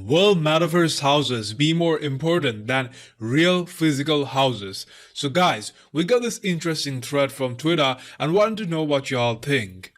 Will Metaverse houses be more important than real physical houses? So guys, we got this interesting thread from Twitter and wanted to know what y'all think.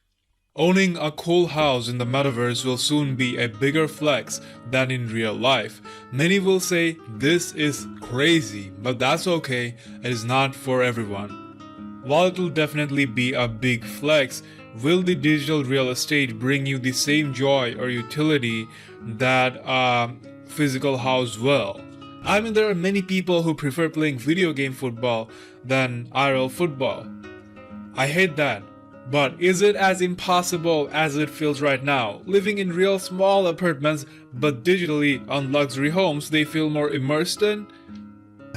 Owning a cool house in the Metaverse will soon be a bigger flex than in real life. Many will say this is crazy, but that's okay, it is not for everyone. While it will definitely be a big flex, will the digital real estate bring you the same joy or utility that a physical house will? I mean, there are many people who prefer playing video game football than IRL football. I hate that. But is it as impossible as it feels right now? Living in real small apartments but digitally on luxury homes they feel more immersed in?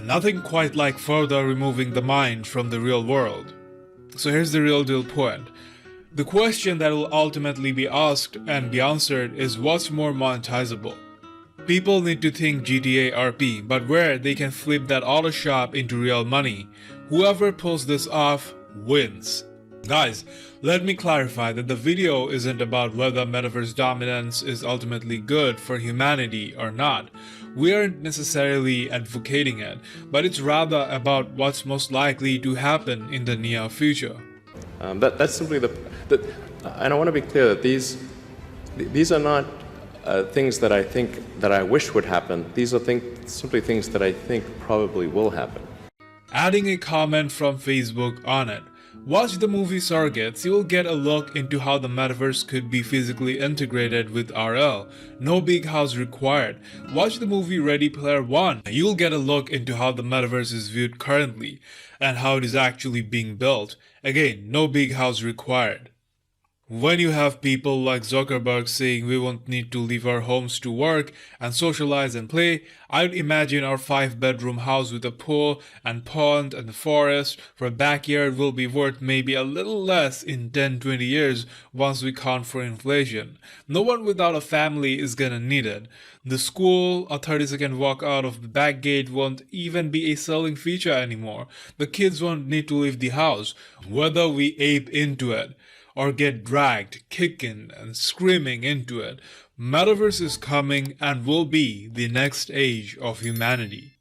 Nothing quite like further removing the mind from the real world. So here's the real deal point. The question that will ultimately be asked and be answered is what's more monetizable? People need to think GTA RP, but where they can flip that auto shop into real money. Whoever pulls this off wins. Guys, let me clarify that the video isn't about whether metaverse dominance is ultimately good for humanity or not. We aren't necessarily advocating it, but it's rather about what's most likely to happen in the near future. That's simply and I want to be clear that these are not things that I think that I wish would happen. These are simply things that I think probably will happen. Adding a comment from Facebook on it. Watch the movie Surrogates, you will get a look into how the metaverse could be physically integrated with RL. No big house required. Watch the movie Ready Player One, you'll get a look into how the metaverse is viewed currently and how it is actually being built. Again, no big house required. When you have people like Zuckerberg saying we won't need to leave our homes to work and socialize and play, I would imagine our 5-bedroom house with a pool and pond and forest for a backyard will be worth maybe a little less in 10-20 years once we count for inflation. No one without a family is gonna need it. The school, a 30-second walk out of the back gate won't even be a selling feature anymore. The kids won't need to leave the house, whether we ape into it or get dragged, kicking and screaming into it. Metaverse is coming and will be the next age of humanity.